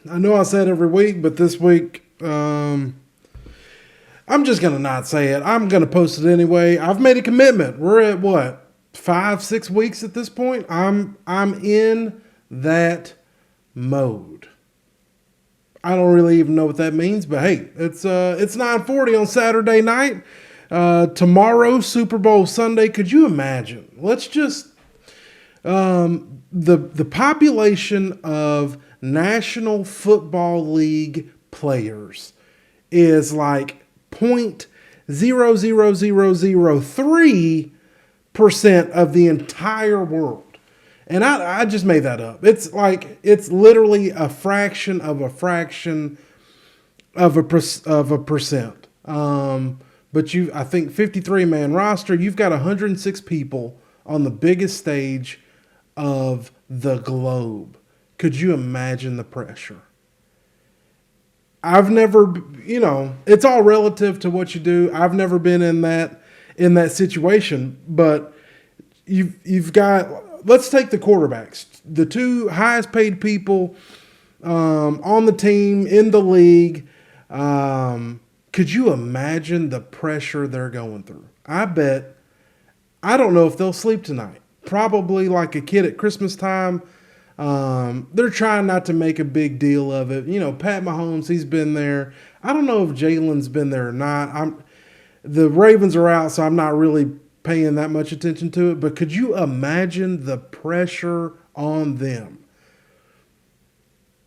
I know I say it every week, but this week, I'm just gonna not say it. I'm gonna post it anyway. I've made a commitment. We're at what, 5, 6 weeks at this point. I'm in that mode. I don't really even know what that means, but hey, it's 9:40 on Saturday night. Tomorrow, Super Bowl Sunday. Could you imagine? Let's just the population of National Football League players is like 0.00003% of the entire world. And I just made that up. It's literally a fraction of a fraction of a percent. But I think 53-man roster, you've got 106 people on the biggest stage of the globe. Could you imagine the pressure? I've never, it's all relative to what you do. I've never been in that situation, but you've got, let's take the quarterbacks, the two highest paid people on the team in the league. Could you imagine the pressure they're going through? I don't know if they'll sleep tonight. Probably like a kid at Christmas time. They're trying not to make a big deal of it. Pat Mahomes, he's been there. I don't know if Jalen's been there or not. The Ravens are out, so I'm not really paying that much attention to it. But could you imagine the pressure on them?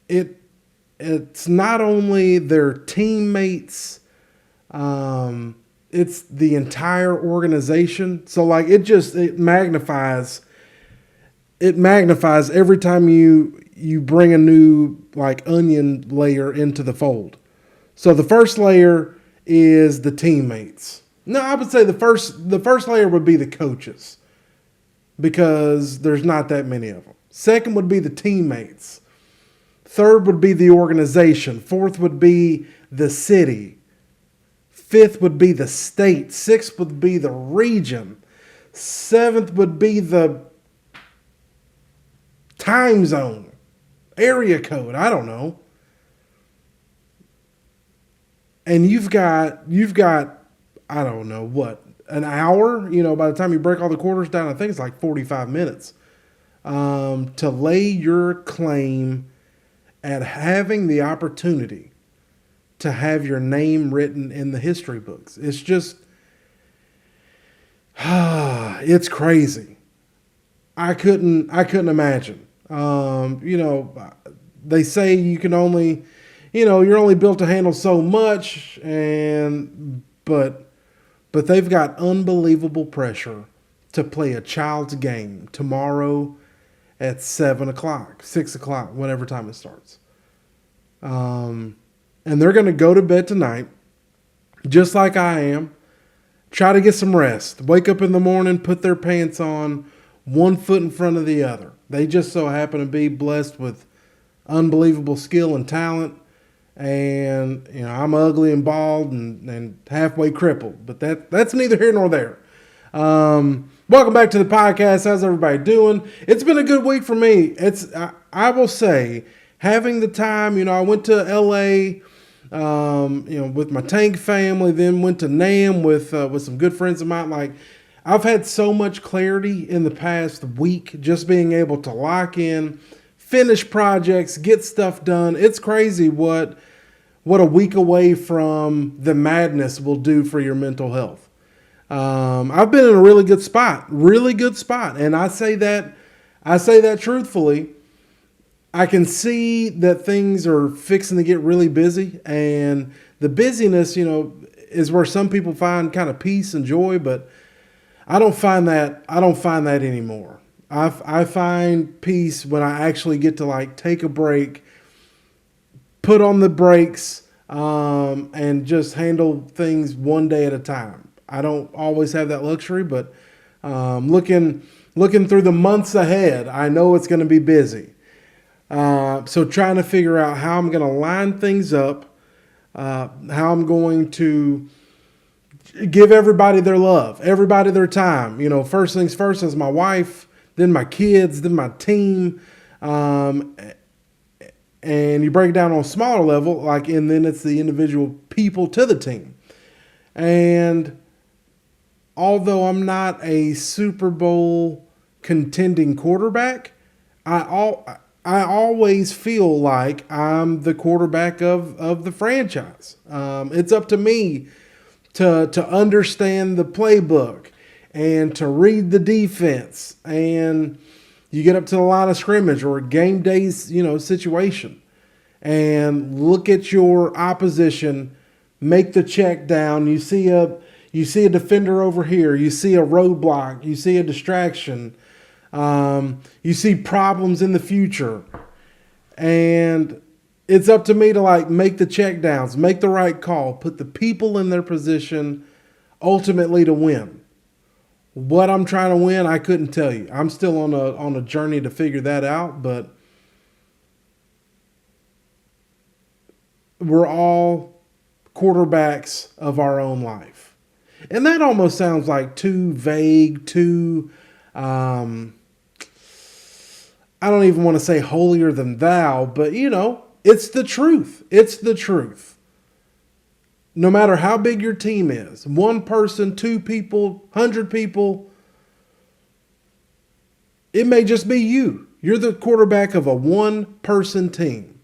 It's not only their teammates, it's the entire organization. So like it magnifies every time you bring a new like onion layer into the fold. So the first layer is the teammates. No, I would say the first layer would be the coaches because there's not that many of them. Second would be the teammates. Third would be the organization. Fourth would be the city. Fifth would be the state. Sixth would be the region. Seventh would be the time zone, area code. I don't know. And you've got I don't know what, an hour. By the time you break all the quarters down, I think it's like 45 minutes to lay your claim at having the opportunity to have your name written in the history books. It's just, it's crazy. I couldn't imagine. They say you can only, you're only built to handle so much, but they've got unbelievable pressure to play a child's game tomorrow at 7:00, 6:00, whatever time it starts. And they're going to go to bed tonight, just like I am. Try to get some rest. Wake up in the morning, put their pants on, one foot in front of the other. They just so happen to be blessed with unbelievable skill and talent. And, I'm ugly and bald and halfway crippled. But that's neither here nor there. Welcome back to the podcast. How's everybody doing? It's been a good week for me. I will say, having the time, I went to LA, with my Tank family, then went to NAM with some good friends of mine. Like, I've had so much clarity in the past week, just being able to lock in, finish projects, get stuff done. It's crazy what a week away from the madness will do for your mental health. I've been in a really good spot, and I say that truthfully. I can see that things are fixing to get really busy, and the busyness, is where some people find kind of peace and joy, but I don't find that anymore. I find peace when I actually get to like take a break, put on the brakes, and just handle things one day at a time. I don't always have that luxury, but looking through the months ahead, I know it's going to be busy. So trying to figure out how I'm going to line things up, how I'm going to give everybody their love, everybody their time. First things first is my wife, then my kids, then my team. And you break it down on a smaller level, and then it's the individual people to the team. And although I'm not a Super Bowl contending quarterback, I always feel like I'm the quarterback of the franchise. It's up to me to understand the playbook and to read the defense. And you get up to the line of scrimmage or a game day's situation, and look at your opposition, make the check down. You see a defender over here. You see a roadblock. You see a distraction. You see problems in the future. And it's up to me to make the check downs, make the right call, put the people in their position ultimately to win. What I'm trying to win, I couldn't tell you. I'm still on a journey to figure that out, but we're all quarterbacks of our own life. And that almost sounds like too vague, too I don't even want to say holier than thou, but it's the truth. It's the truth. No matter how big your team is, one person, two people, 100 people, it may just be you. You're the quarterback of a one-person team.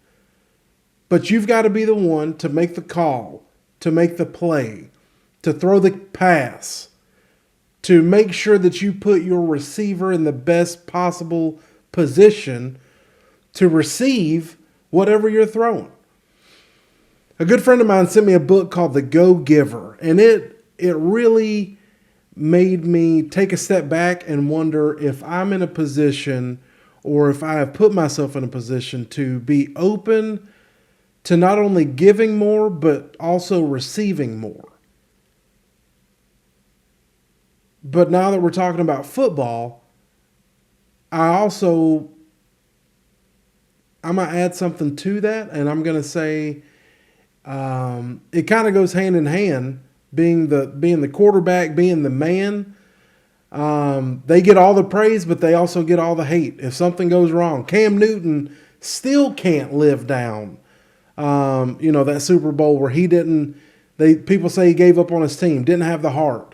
But you've got to be the one to make the call, to make the play, to throw the pass, to make sure that you put your receiver in the best possible position to receive whatever you're throwing. A good friend of mine sent me a book called The Go-Giver, and it really made me take a step back and wonder if I'm in a position, or if I have put myself in a position to be open to not only giving more, but also receiving more. But now that we're talking about football, I'm going to add something to that, and I'm going to say it kind of goes hand in hand, being the quarterback, being the man. They get all the praise, but they also get all the hate if something goes wrong. Cam Newton still can't live down, that Super Bowl where people say he gave up on his team, didn't have the heart.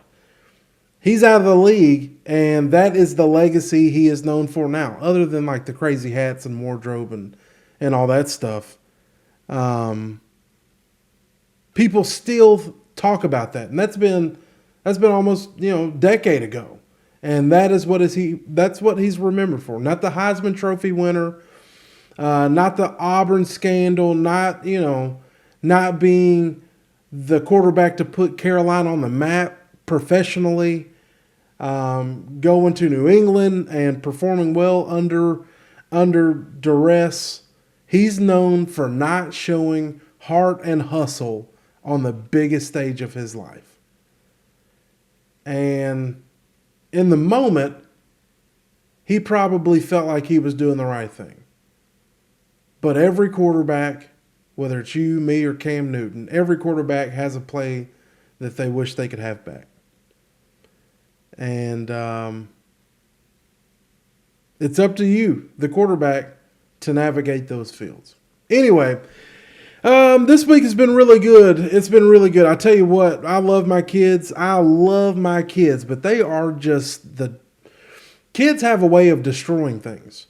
He's out of the league, and that is the legacy he is known for now, other than the crazy hats and wardrobe and all that stuff. People still talk about that, and that's been almost a decade ago, and that's what he's remembered for. Not the Heisman Trophy winner, not the Auburn scandal, not being the quarterback to put Carolina on the map professionally, going to New England and performing well under duress. He's known for not showing heart and hustle on the biggest stage of his life. And in the moment, he probably felt like he was doing the right thing. But every quarterback, whether it's you, me, or Cam Newton, every quarterback has a play that they wish they could have back. And it's up to you, the quarterback, to navigate those fields. Anyway, this week has been really good. It's been really good. I tell you what, I love my kids. But they are just kids have a way of destroying things.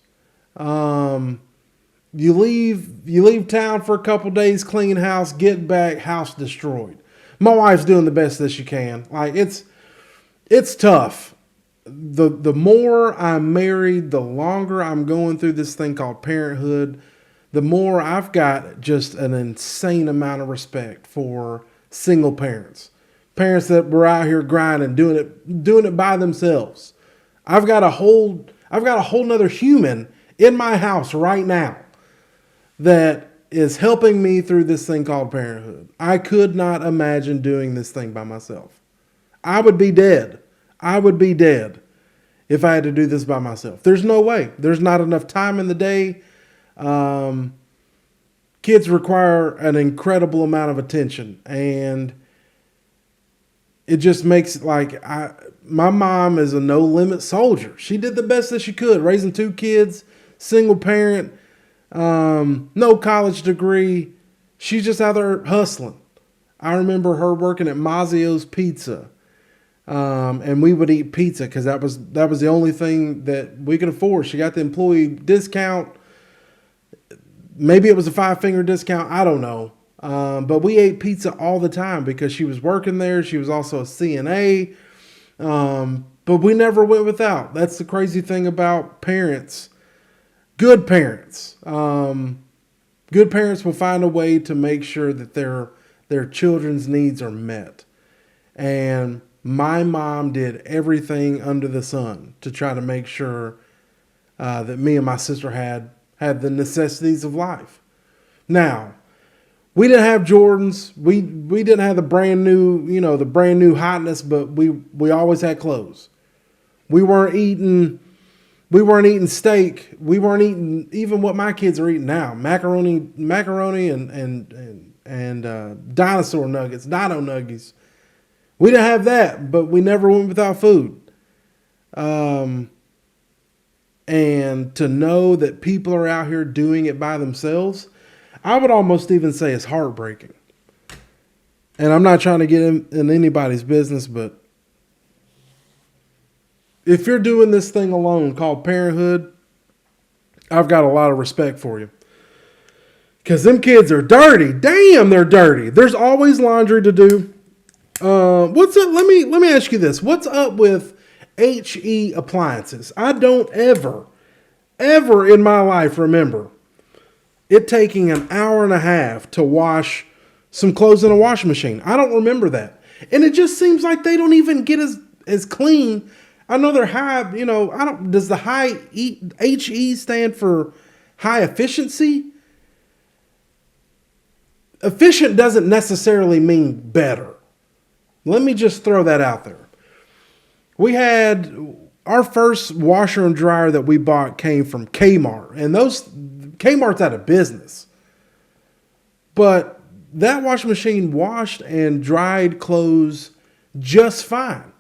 You leave town for a couple days, clean house, get back, house destroyed. My wife's doing the best that she can. It's tough. The more I'm married, the longer I'm going through this thing called parenthood, the more I've got just an insane amount of respect for single parents. Parents that were out here grinding, doing it by themselves. I've got a whole nother human in my house right now that is helping me through this thing called parenthood. I could not imagine doing this thing by myself. I would be dead. If I had to do this by myself. There's no way. There's not enough time in the day. Kids require an incredible amount of attention, and it just makes my mom is a no limit soldier. She did the best that she could, raising two kids, single parent, No college degree. She's just out there hustling. I remember her working at Mazio's Pizza. And we would eat pizza because that was the only thing that we could afford. She got the employee discount. Maybe it was a 5-finger discount. I don't know. But we ate pizza all the time because she was working there. She was also a CNA. But we never went without. That's the crazy thing about parents. Good parents. Good parents will find a way to make sure that their children's needs are met. And my mom did everything under the sun to try to make sure that me and my sister had the necessities of life. Now, we didn't have Jordans. We didn't have the brand new hotness, but we always had clothes. We weren't eating steak. We weren't eating even what my kids are eating now. Macaroni and dinosaur nuggets, dino nuggies. We didn't have that, but we never went without food. And to know that people are out here doing it by themselves, I would almost even say it's heartbreaking. And I'm not trying to get in anybody's business, but if you're doing this thing alone called parenthood, I've got a lot of respect for you. Because them kids are dirty. Damn, they're dirty. There's always laundry to do. What's up? Let me ask you this. What's up with HE appliances? I don't ever in my life remember it taking an hour and a half to wash some clothes in a washing machine. I don't remember that. And it just seems like they don't even get as clean. I know they're high, does the HE stand for high efficiency? Efficient doesn't necessarily mean better. Let me just throw that out there. We had our first washer and dryer that we bought came from Kmart, and Kmart's out of business. But that washing machine washed and dried clothes just fine.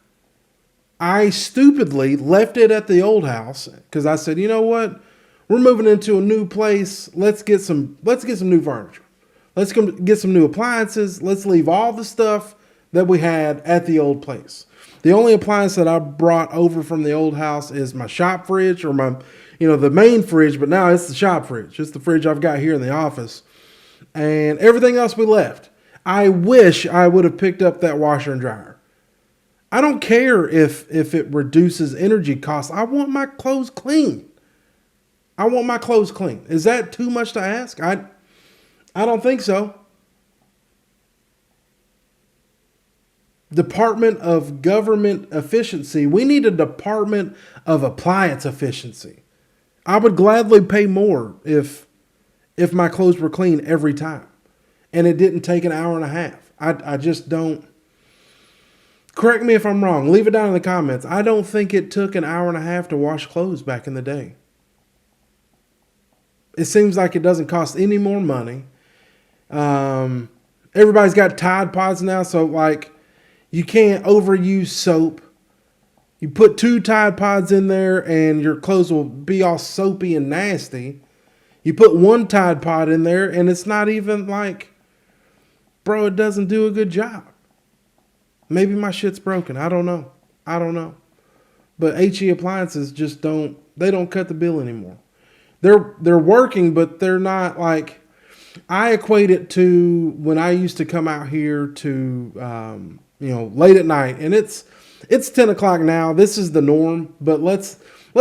I stupidly left it at the old house because I said, you know what? We're moving into a new place. Let's get some new furniture. Let's get some new appliances. Let's leave all the stuff that we had at the old place. The only appliance that I brought over from the old house is my shop fridge or the main fridge, but now it's the shop fridge. It's the fridge I've got here in the office. And everything else we left. I wish I would have picked up that washer and dryer. I don't care if it reduces energy costs. I want my clothes clean. Is that too much to ask? I don't think so. Department of Government Efficiency. We need a Department of Appliance Efficiency. I would gladly pay more if my clothes were clean every time and it didn't take an hour and a half. I just don't. Correct me if I'm wrong. Leave it down in the comments. I don't think it took an hour and a half to wash clothes back in the day. It seems like it doesn't cost any more money. Everybody's got Tide Pods now, so you can't overuse soap. You put 2 Tide Pods in there and your clothes will be all soapy and nasty. You put 1 Tide Pod in there and it's not even bro, it doesn't do a good job. Maybe my shit's broken. I don't know. But HE appliances just don't cut the bill anymore. They're working, but they're not I equate it to when I used to come out here to late at night, and it's 10 o'clock now. This is the norm, but let's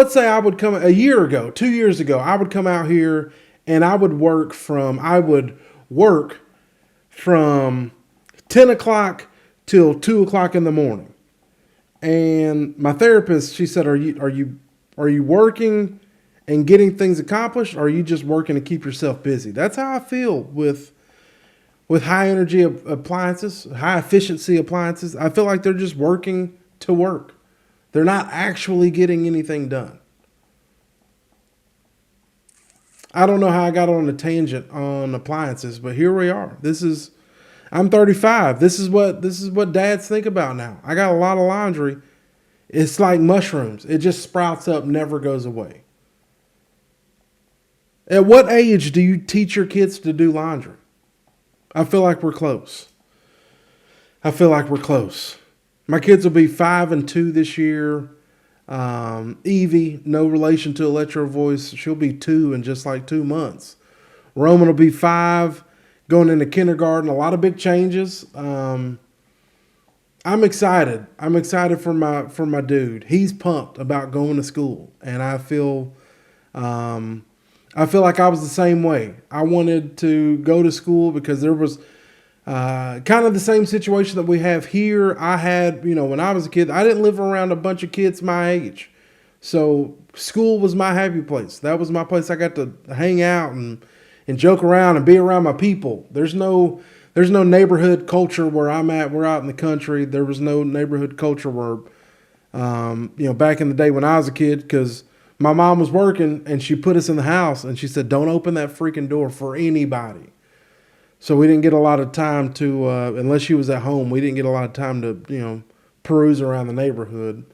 say I would come a year ago, 2 years ago, I would come out here and I would work from 10 o'clock till 2 o'clock in the morning. And my therapist, she said, are you working and getting things accomplished, or are you just working to keep yourself busy? That's how I feel with high energy appliances, high efficiency appliances. I feel like they're just working to work. They're not actually getting anything done. I don't know how I got on a tangent on appliances, but here we are. I'm 35. This is what dads think about now. I got a lot of laundry. It's like mushrooms. It just sprouts up, never goes away. At what age do you teach your kids to do laundry? I feel like we're close. I feel like we're close. My kids will be 5 and 2 this year. Evie, no relation to Electro Voice, she'll be 2 in just like 2 months. Roman will be 5, going into kindergarten. A lot of big changes. I'm excited. I'm excited for my dude. He's pumped about going to school, and I feel like I was the same way. I wanted to go to school because there was kind of the same situation that we have here. I had, when I was a kid, I didn't live around a bunch of kids my age. So school was my happy place. That was my place. I got to hang out and joke around and be around my people. There's no neighborhood culture where I'm at. We're out in the country. There was no neighborhood culture where, back in the day when I was a kid, because my mom was working and she put us in the house and she said, don't open that freaking door for anybody. So we didn't get a lot of time to, unless she was at home, we didn't get a lot of time to, peruse around the neighborhood.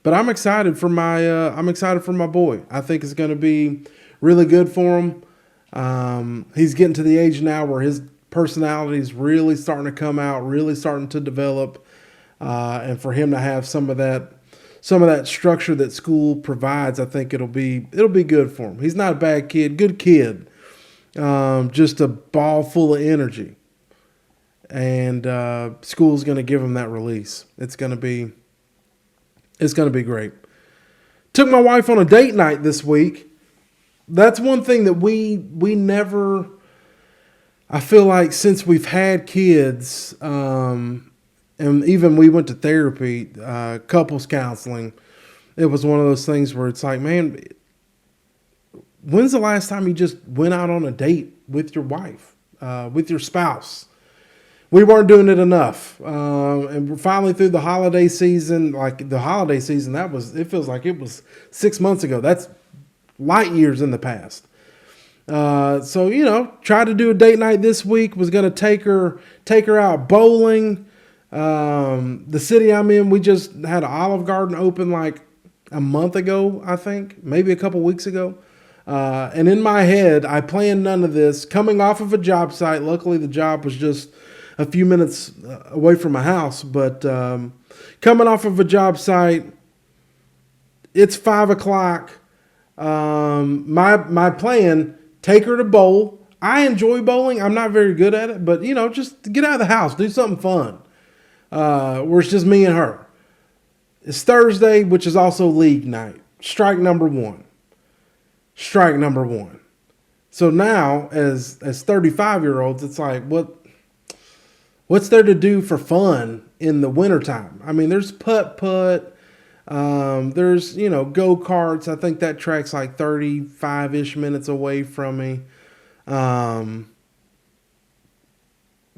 But I'm excited for my boy. I think it's going to be really good for him. He's getting to the age now where his personality is really starting to come out, really starting to develop. And for him to have some of that structure that school provides, I think it'll be good for him. He's not a bad kid, good kid. Just a ball full of energy, and school's going to give him that release. It's going to be great. Took my wife on a date night this week. That's one thing that we never. I feel like since we've had kids, and even we went to therapy, couples counseling, it was one of those things where it's like, man, when's the last time you just went out on a date with your wife, with your spouse? We weren't doing it enough. And we're finally through the holiday season. Like the holiday season, it feels like it was 6 months ago. That's light years in the past. So, tried to do a date night this week, was going to take her out bowling. The city I'm in, we just had an Olive Garden open like a month ago, I think, maybe a couple weeks ago. And in my head, I planned none of this. Coming off of a job site, luckily the job was just a few minutes away from my house. But coming off of a job site, it's 5:00. My plan: take her to bowl. I enjoy bowling. I'm not very good at it, but just get out of the house, do something fun. Where it's just me and her. It's Thursday, which is also league night. Strike number one. So now, as 35-year-olds, it's like, what's there to do for fun in the wintertime? I mean, there's putt-putt. There's, go-karts. I think that track's like 35-ish minutes away from me.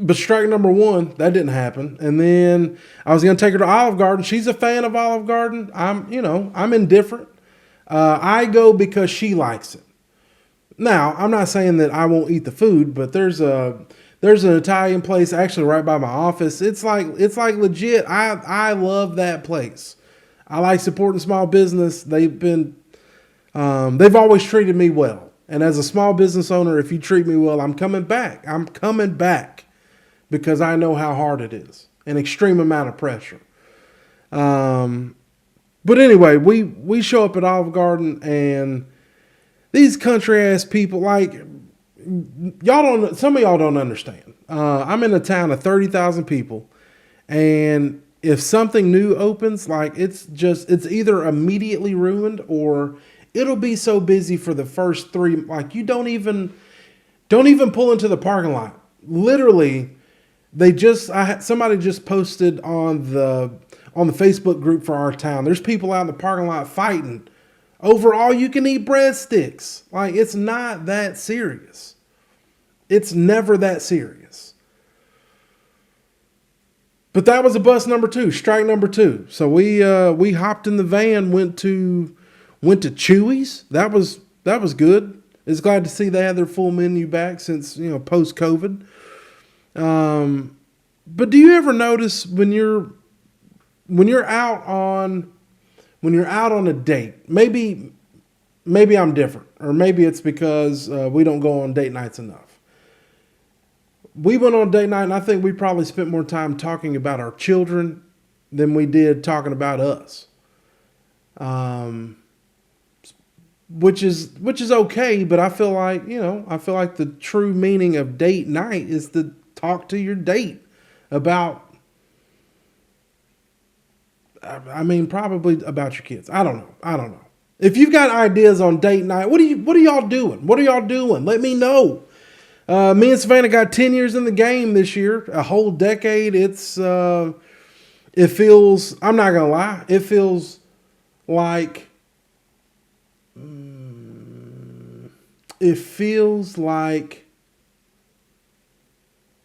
But strike number one, that didn't happen. And then I was going to take her to Olive Garden. She's a fan of Olive Garden. I'm indifferent. I go because she likes it. Now, I'm not saying that I won't eat the food, but there's an Italian place actually right by my office. It's like legit. I love that place. I like supporting small business. They've always treated me well. And as a small business owner, if you treat me well, I'm coming back. Because I know how hard it is. An extreme amount of pressure. But anyway, we show up at Olive Garden, and these country ass people, like, some of y'all don't understand. I'm in a town of 30,000 people, and if something new opens, like, it's either immediately ruined or it'll be so busy for the first 3, like, you don't even pull into the parking lot. Literally, somebody just posted on the Facebook group for our town. There's people out in the parking lot fighting over all you can eat breadsticks. Like, it's not that serious. It's never that serious. But that was a bus number 2, strike number 2. So we hopped in the van, went to Chewy's. That was good. It's glad to see they had their full menu back since post COVID. But do you ever notice when you're out on a date, maybe maybe I'm different, or maybe it's because we don't go on date nights enough. We went on date night, and I think we probably spent more time talking about our children than we did talking about us. Which is okay, but I feel like the true meaning of date night is to talk to your date about. I mean, probably about your kids. I don't know. If you've got ideas on date night, what are y'all doing? Let me know. Me and Savannah got 10 years in the game this year, a whole decade. It feels, I'm not going to lie, it feels like,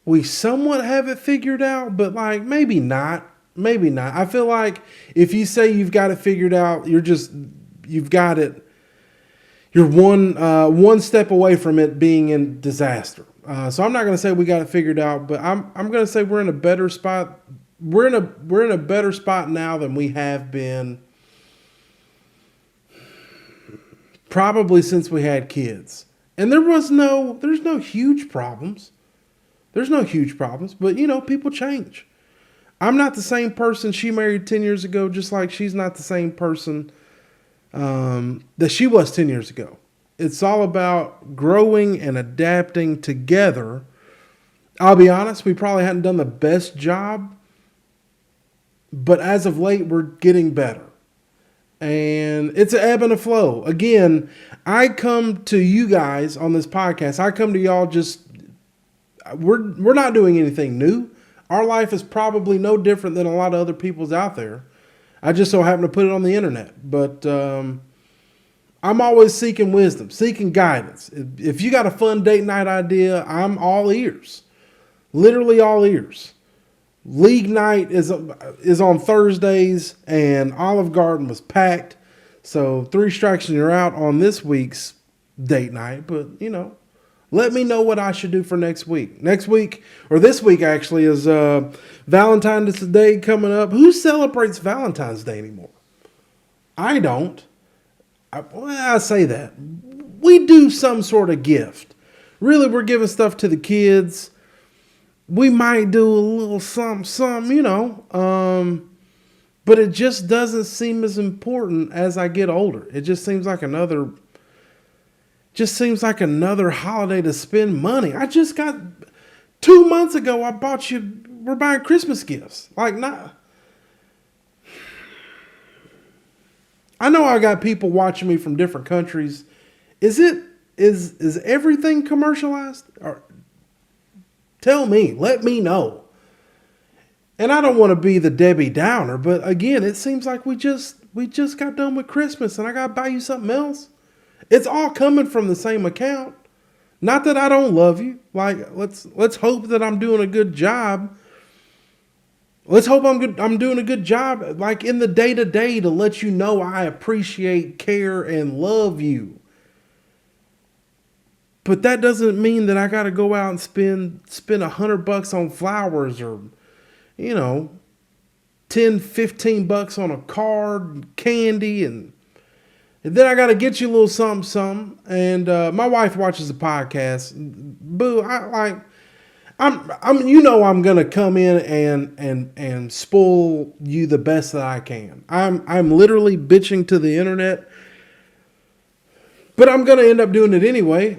we somewhat have it figured out, but like maybe not. I feel like if you say you've got it figured out, you've got it. You're one step away from it being in disaster. So I'm not going to say we got it figured out, but I'm going to say we're in a better spot. We're in a better spot now than we have been probably since we had kids. And there's no huge problems. There's no huge problems, but people change. I'm not the same person she married 10 years ago, just like she's not the same person that she was 10 years ago. It's all about growing and adapting together. I'll be honest, we probably hadn't done the best job, but as of late, we're getting better. And it's an ebb and a flow. Again, I come to you guys on this podcast. I come to y'all we're not doing anything new. Our life is probably no different than a lot of other people's out there. I just so happen to put it on the internet. But I'm always seeking wisdom, seeking guidance. If you got a fun date night idea, I'm all ears. Literally all ears. League night is on Thursdays, and Olive Garden was packed. So 3 strikes and you're out on this week's date night. But, let me know what I should do for next week. Next week, or this week actually, is Valentine's Day coming up. Who celebrates Valentine's Day anymore? I don't. I say that. We do some sort of gift. Really, we're giving stuff to the kids. We might do a little something, but it just doesn't seem as important as I get older. It just seems like another holiday to spend money. I just got 2 months ago, we're buying Christmas gifts. Like, not. I know I got people watching me from different countries. Is everything commercialized? Or tell me, let me know. And I don't want to be the Debbie Downer, but again, it seems like we just got done with Christmas and I got to buy you something else. It's all coming from the same account. Not that I don't love you. Like, let's hope that I'm doing a good job. Let's hope I'm doing a good job, like in the day-to-day, to let you know I appreciate, care, and love you. But that doesn't mean that I got to go out and spend $100 on flowers, or, $10, $15 on a card, candy, and then I got to get you a little something. And my wife watches the podcast. Boo, I'm gonna come in and spoil you the best that I can. I'm literally bitching to the internet, but I'm gonna end up doing it anyway,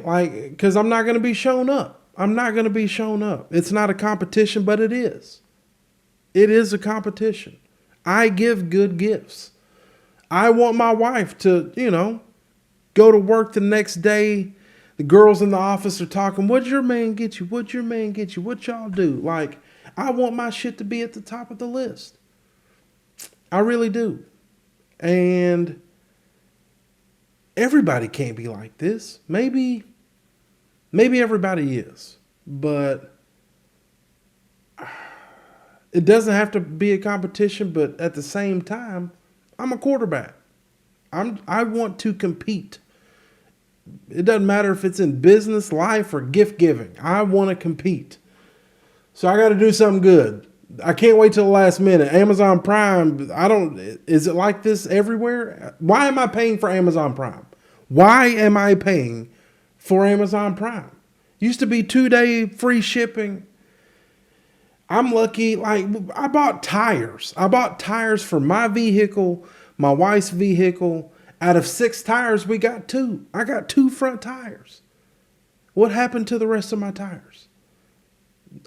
because I'm not gonna be shown up. It's not a competition, but it is. It is a competition. I give good gifts. I want my wife to, go to work the next day. The girls in the office are talking, what'd your man get you? What'd y'all do? Like, I want my shit to be at the top of the list. I really do. And everybody can't be like this. Maybe everybody is. But it doesn't have to be a competition, but at the same time, I'm a quarterback. I want to compete. It doesn't matter if it's in business, life, or gift giving. I want to compete. So I got to do something good. I can't wait till the last minute. Amazon Prime, is it like this everywhere? Why am I paying for Amazon Prime? Why am I paying for Amazon Prime? Used to be 2-day free shipping. I'm lucky. Like, I bought tires. I bought tires for my vehicle, my wife's vehicle. Out of 6 tires, we got 2. I got 2 front tires. What happened to the rest of my tires?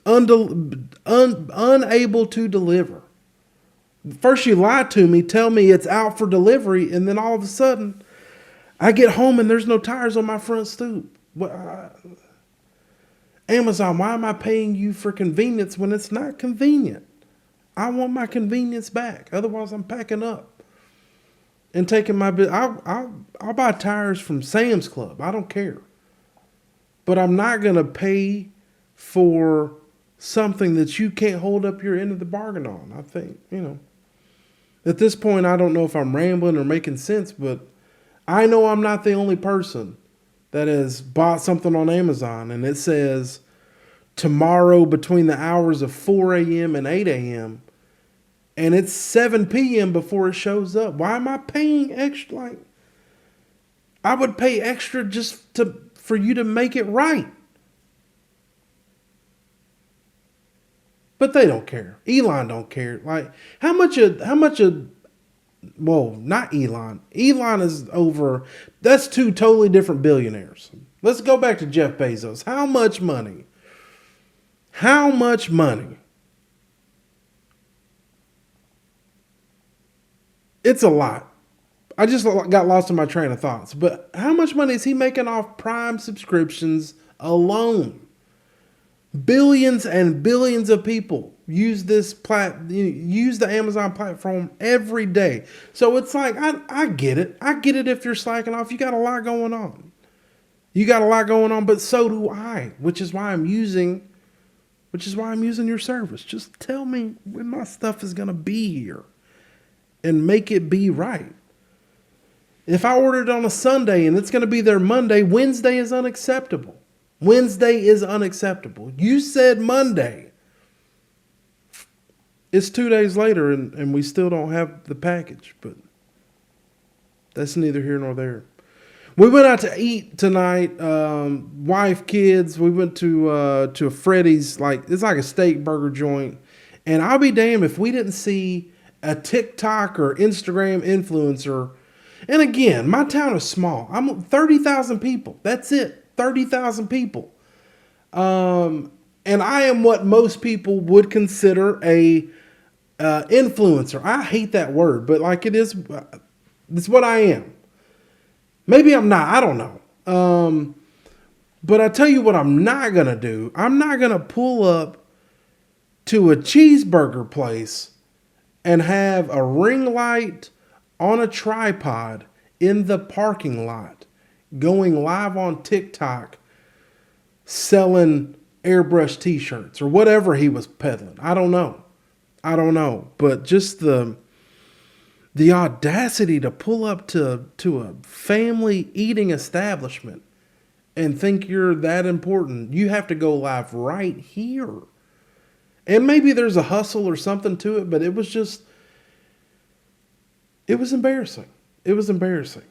Unable to deliver. First you lie to me, tell me it's out for delivery, and then all of a sudden, I get home and there's no tires on my front stoop. Amazon, why am I paying you for convenience when it's not convenient? I want my convenience back. Otherwise, I'm packing up and taking my bit. I'll buy tires from Sam's Club. I don't care. But I'm not going to pay for something that you can't hold up your end of the bargain on. I think, at this point, I don't know if I'm rambling or making sense, but I know I'm not the only person that has bought something on Amazon and it says tomorrow between the hours of 4 a.m. and 8 a.m. and it's 7 p.m. before it shows up. Why am I paying extra? Like, I would pay extra just for you to make it right. But they don't care. Elon don't care. Like, well, not Elon. Elon is over. That's 2 totally different billionaires. Let's go back to Jeff Bezos. How much money? How much money? It's a lot. I just got lost in my train of thoughts. But how much money is he making off Prime subscriptions alone? Billions and billions of people use the Amazon platform every day. So it's like, I get it. I get it if you're slacking off. You got a lot going on. But so do I, which is why I'm using your service. Just tell me when my stuff is going to be here and make it be right. If I ordered on a Sunday and it's going to be there Monday, Wednesday is unacceptable. You said Monday. It's 2 days later and we still don't have the package, but that's neither here nor there. We went out to eat tonight, wife, kids. We went to a Freddy's, it's like a steak burger joint. And I'll be damned if we didn't see a TikTok or Instagram influencer. And again, my town is small. I'm 30,000 people. That's it. 30,000 people. And I am what most people would consider a influencer. I hate that word, but it's what I am. Maybe I'm not. I don't know. But I tell you what I'm not going to do. I'm not going to pull up to a cheeseburger place and have a ring light on a tripod in the parking lot going live on TikTok selling airbrush t-shirts or whatever he was peddling. I don't know. But just the audacity to pull up to a family eating establishment and think you're that important. You have to go live right here. And maybe there's a hustle or something to it, but it was embarrassing. It was embarrassing.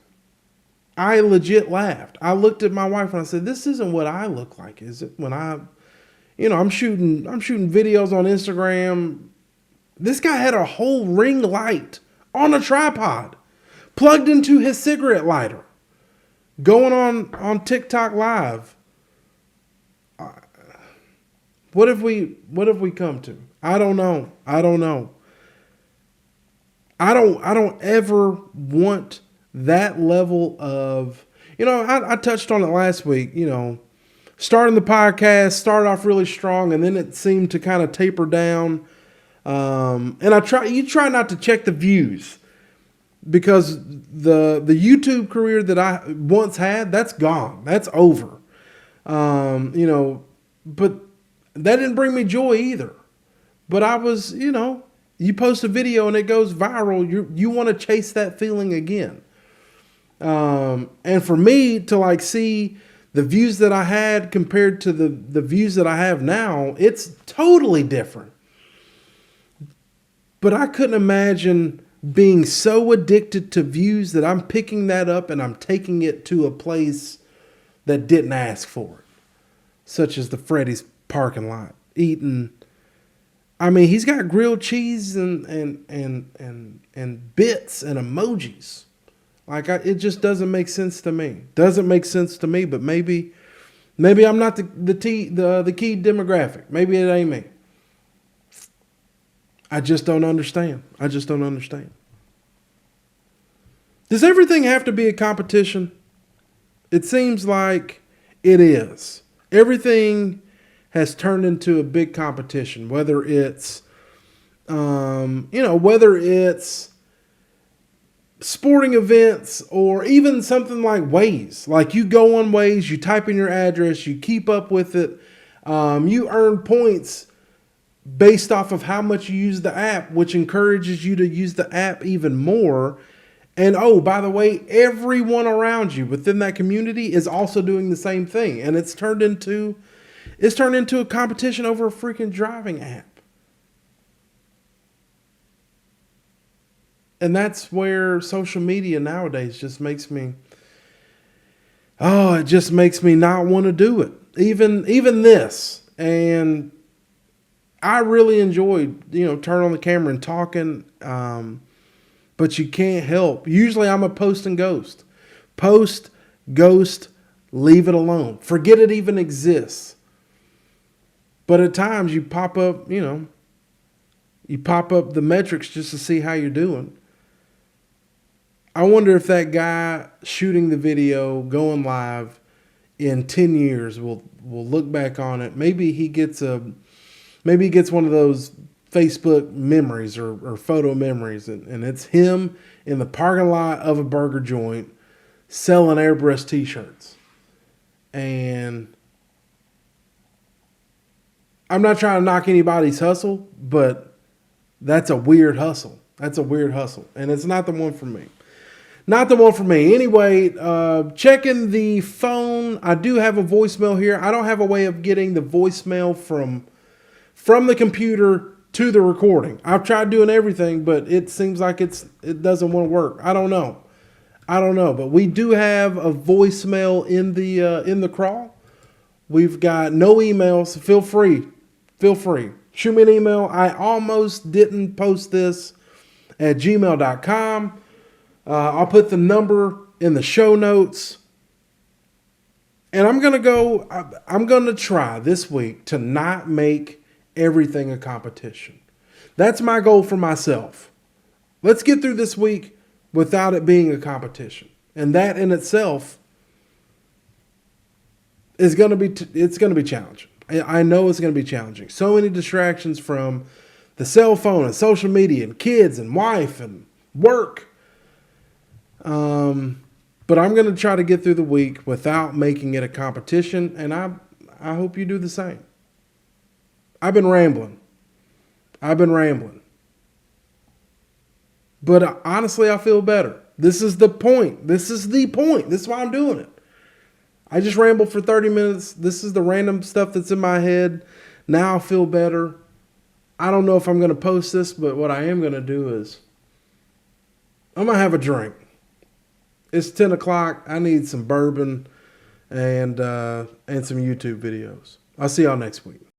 I legit laughed. I looked at my wife and I said, "This isn't what I look like, is it?" When I'm shooting videos on Instagram. This guy had a whole ring light on a tripod, plugged into his cigarette lighter, going on TikTok live. What have we come to? I don't know. I don't ever want that level of, I touched on it last week, starting the podcast, started off really strong, and then it seemed to kind of taper down. And you try not to check the views because the YouTube career that I once had, that's gone. That's over. But that didn't bring me joy either. But I was, you post a video and it goes viral. You want to chase that feeling again. And for me to see the views that I had compared to the views that I have now, it's totally different. But I couldn't imagine being so addicted to views that I'm picking that up and I'm taking it to a place that didn't ask for it, such as the Freddy's parking lot, eating. I mean, he's got grilled cheese and bits and emojis. Like it just doesn't make sense to me. Doesn't make sense to me. But maybe I'm not the key demographic. Maybe it ain't me. I just don't understand. I just don't understand. Does everything have to be a competition? It seems like it is. Everything has turned into a big competition, whether it's, whether it's sporting events or even something like Waze. Like you go on Waze, you type in your address, you keep up with it, you earn points based off of how much you use the app, which encourages you to use the app even more. And oh, by the way, everyone around you within that community is also doing the same thing. And it's turned into a competition over a freaking driving app. And that's where social media nowadays just makes me, it just makes me not want to do it. Even this. And I really enjoyed, turning on the camera and talking. But you can't help. Usually I'm a post and ghost. Post, ghost, leave it alone. Forget it even exists. But at times you pop up, you pop up the metrics just to see how you're doing. I wonder if that guy shooting the video, going live in 10 years will look back on it. Maybe he gets one of those Facebook memories or photo memories, and it's him in the parking lot of a burger joint selling airbrush t-shirts. And I'm not trying to knock anybody's hustle, but that's a weird hustle. That's a weird hustle. And it's not the one for me. Not the one for me. Anyway, checking the phone. I do have a voicemail here. I don't have a way of getting the voicemail from the computer to the recording. I've tried doing everything, but it seems like it doesn't want to work. I don't know. But we do have a voicemail in the crawl. We've got no emails. Feel free. Shoot me an email. I almost didn't post this at gmail.com. I'll put the number in the show notes. And I'm going to try this week to not make everything a competition. That's my goal for myself. Let's get through this week without it being a competition. And that in itself is going to be challenging. I know it's going to be challenging. So many distractions from the cell phone and social media and kids and wife and work. But I'm going to try to get through the week without making it a competition. And I hope you do the same. I've been rambling. But honestly, I feel better. This is the point. This is why I'm doing it. I just rambled for 30 minutes. This is the random stuff that's in my head. Now I feel better. I don't know if I'm going to post this, but what I am going to do is I'm going to have a drink. It's 10 o'clock. I need some bourbon and some YouTube videos. I'll see y'all next week.